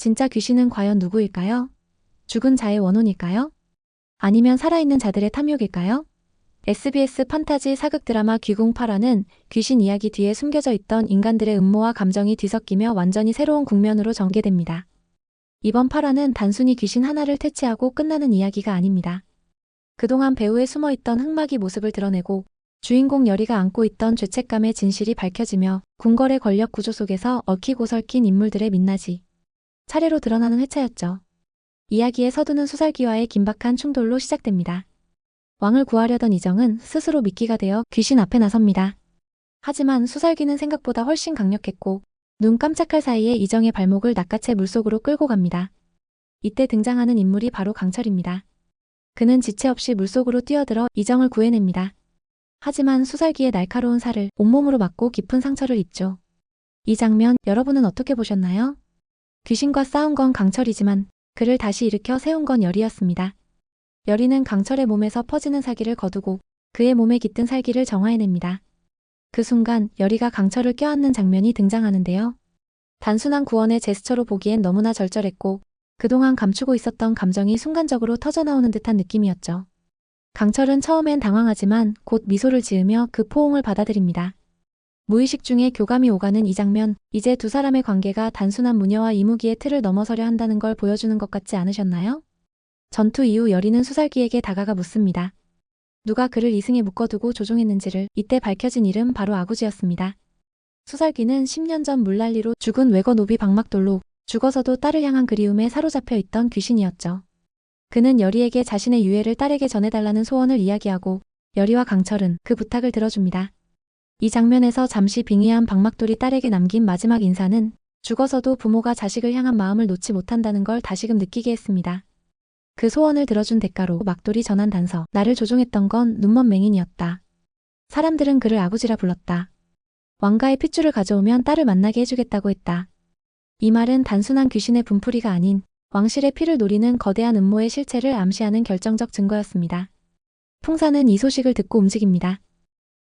진짜 귀신은 과연 누구일까요? 죽은 자의 원혼일까요? 아니면 살아있는 자들의 탐욕일까요? SBS 판타지 사극 드라마 귀궁 8화는 귀신 이야기 뒤에 숨겨져 있던 인간들의 음모와 감정이 뒤섞이며 완전히 새로운 국면으로 전개됩니다. 이번 8화는 단순히 귀신 하나를 퇴치하고 끝나는 이야기가 아닙니다. 그동안 배우에 숨어있던 흑막이 모습을 드러내고 주인공 여리가 안고 있던 죄책감의 진실이 밝혀지며 궁궐의 권력 구조 속에서 얽히고 설킨 인물들의 민낯이 차례로 드러나는 회차였죠. 이야기의 서두는 수살기와의 긴박한 충돌로 시작됩니다. 왕을 구하려던 이정은 스스로 미끼가 되어 귀신 앞에 나섭니다. 하지만 수살기는 생각보다 훨씬 강력했고 눈 깜짝할 사이에 이정의 발목을 낚아채 물속으로 끌고 갑니다. 이때 등장하는 인물이 바로 강철입니다. 그는 지체 없이 물속으로 뛰어들어 이정을 구해냅니다. 하지만 수살기의 날카로운 살을 온몸으로 맞고 깊은 상처를 입죠. 이 장면 여러분은 어떻게 보셨나요? 귀신과 싸운 건 강철이지만 그를 다시 일으켜 세운 건 여리였습니다. 여리는 강철의 몸에서 퍼지는 사기를 거두고 그의 몸에 깃든 살기를 정화해냅니다. 그 순간 여리가 강철을 껴안는 장면이 등장하는데요. 단순한 구원의 제스처로 보기엔 너무나 절절했고 그동안 감추고 있었던 감정이 순간적으로 터져나오는 듯한 느낌이었죠. 강철은 처음엔 당황하지만 곧 미소를 지으며 그 포옹을 받아들입니다. 무의식 중에 교감이 오가는 이 장면, 이제 두 사람의 관계가 단순한 무녀와 이무기의 틀을 넘어서려 한다는 걸 보여주는 것 같지 않으셨나요? 전투 이후 여리는 수살기에게 다가가 묻습니다. 누가 그를 이승에 묶어두고 조종했는지를. 이때 밝혀진 이름 바로 아구지였습니다. 수살기는 10년 전 물난리로 죽은 외거 노비 박막돌로 죽어서도 딸을 향한 그리움에 사로잡혀 있던 귀신이었죠. 그는 여리에게 자신의 유해를 딸에게 전해달라는 소원을 이야기하고 여리와 강철은 그 부탁을 들어줍니다. 이 장면에서 잠시 빙의한 박막돌이 딸에게 남긴 마지막 인사는 죽어서도 부모가 자식을 향한 마음을 놓지 못한다는 걸 다시금 느끼게 했습니다. 그 소원을 들어준 대가로 막돌이 전한 단서, 나를 조종했던 건 눈먼 맹인이었다. 사람들은 그를 아구지라 불렀다. 왕가의 핏줄을 가져오면 딸을 만나게 해주겠다고 했다. 이 말은 단순한 귀신의 분풀이가 아닌 왕실의 피를 노리는 거대한 음모의 실체를 암시하는 결정적 증거였습니다. 풍사는 이 소식을 듣고 움직입니다.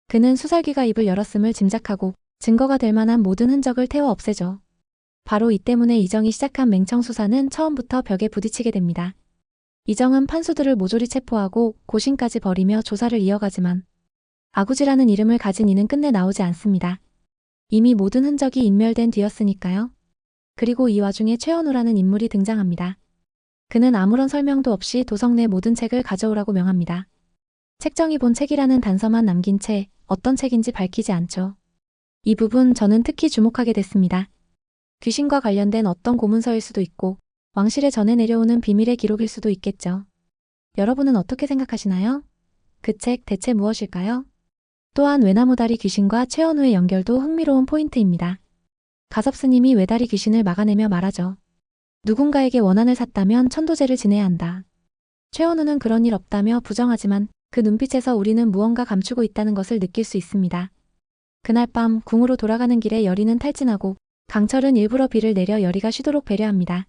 그는 수살기가 입을 열었음을 짐작하고 증거가 될 만한 모든 흔적을 태워 없애죠. 바로 이 때문에 이정이 시작한 맹청 수사는 처음부터 벽에 부딪히게 됩니다. 이정은 판수들을 모조리 체포하고 고심까지 벌이며 조사를 이어가지만 아구지라는 이름을 가진 이는 끝내 나오지 않습니다. 이미 모든 흔적이 인멸된 뒤였으니까요. 그리고 이 와중에 최현우라는 인물이 등장합니다. 그는 아무런 설명도 없이 도성 내 모든 책을 가져오라고 명합니다. 책정이 본 책이라는 단서만 남긴 채 어떤 책인지 밝히지 않죠. 이 부분 저는 특히 주목하게 됐습니다. 귀신과 관련된 어떤 고문서일 수도 있고 왕실에 전해 내려오는 비밀의 기록일 수도 있겠죠. 여러분은 어떻게 생각하시나요? 그 책 대체 무엇일까요? 또한 외나무다리 귀신과 최현우의 연결도 흥미로운 포인트입니다. 가섭스님이 외다리 귀신을 막아내며 말하죠. 누군가에게 원한을 샀다면 천도제를 지내야 한다. 최현우는 그런 일 없다며 부정하지만 그 눈빛에서 우리는 무언가 감추고 있다는 것을 느낄 수 있습니다. 그날 밤 궁으로 돌아가는 길에 여리는 탈진하고 강철은 일부러 비를 내려 여리가 쉬도록 배려합니다.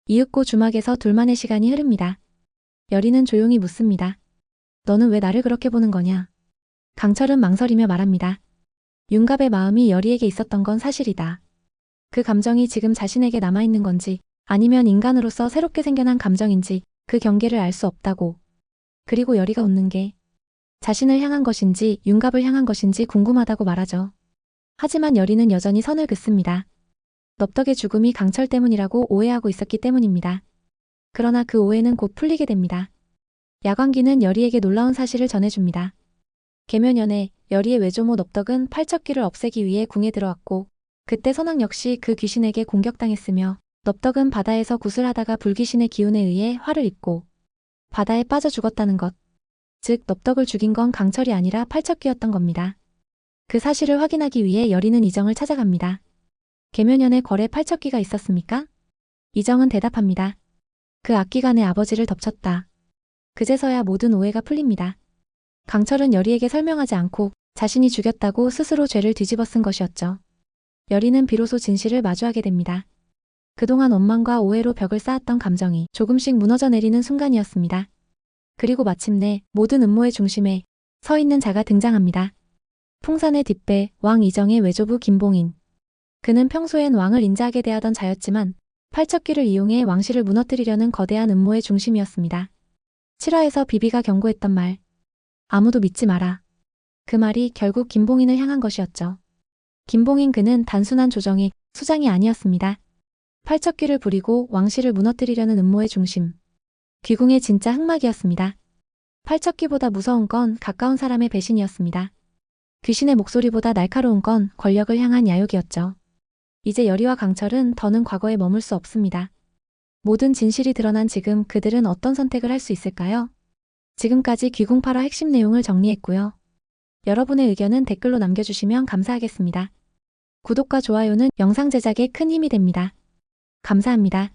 이윽고 주막에서 둘만의 시간이 흐릅니다. 여리는 조용히 묻습니다. 너는 왜 나를 그렇게 보는 거냐? 강철은 망설이며 말합니다. 윤갑의 마음이 여리에게 있었던 건 사실이다. 그 감정이 지금 자신에게 남아있는 건지 아니면 인간으로서 새롭게 생겨난 감정인지 그 경계를 알 수 없다고. 그리고 여리가 웃는 게 자신을 향한 것인지 윤갑을 향한 것인지 궁금하다고 말하죠. 하지만 여리는 여전히 선을 긋습니다. 넙덕의 죽음이 강철 때문이라고 오해하고 있었기 때문입니다. 그러나 그 오해는 곧 풀리게 됩니다. 야광기는 여리에게 놀라운 사실을 전해줍니다. 계면연에 여리의 외조모 넙덕은 팔척귀를 없애기 위해 궁에 들어왔고 그때 선왕 역시 그 귀신에게 공격당했으며 넙덕은 바다에서 구슬하다가 불귀신의 기운에 의해 화를 입고 바다에 빠져 죽었다는 것. 즉 넙덕을 죽인 건 강철이 아니라 팔척귀였던 겁니다. 그 사실을 확인하기 위해 여리는 이정을 찾아갑니다. 계면연에 궐에 팔척귀가 있었습니까? 이정은 대답합니다. 그 악기간의 아버지를 덮쳤다. 그제서야 모든 오해가 풀립니다. 강철은 여리에게 설명하지 않고 자신이 죽였다고 스스로 죄를 뒤집어 쓴 것이었죠. 여리는 비로소 진실을 마주하게 됩니다. 그동안 원망과 오해로 벽을 쌓았던 감정이 조금씩 무너져 내리는 순간이었습니다. 그리고 마침내 모든 음모의 중심에 서 있는 자가 등장합니다. 풍산의 뒷배 왕 이정의 외조부 김봉인. 그는 평소엔 왕을 인자하게 대하던 자였지만 팔척귀를 이용해 왕실을 무너뜨리려는 거대한 음모의 중심이었습니다. 7화에서 비비가 경고했던 말. 아무도 믿지 마라. 그 말이 결국 김봉인을 향한 것이었죠. 김봉인 그는 단순한 조정이 수장이 아니었습니다. 팔척귀를 부리고 왕실을 무너뜨리려는 음모의 중심. 귀궁의 진짜 흑막이었습니다. 팔척귀보다 무서운 건 가까운 사람의 배신이었습니다. 귀신의 목소리보다 날카로운 건 권력을 향한 야욕이었죠. 이제 여리와 강철은 더는 과거에 머물 수 없습니다. 모든 진실이 드러난 지금 그들은 어떤 선택을 할 수 있을까요? 지금까지 귀궁 8화 핵심 내용을 정리했고요. 여러분의 의견은 댓글로 남겨주시면 감사하겠습니다. 구독과 좋아요는 영상 제작에 큰 힘이 됩니다. 감사합니다.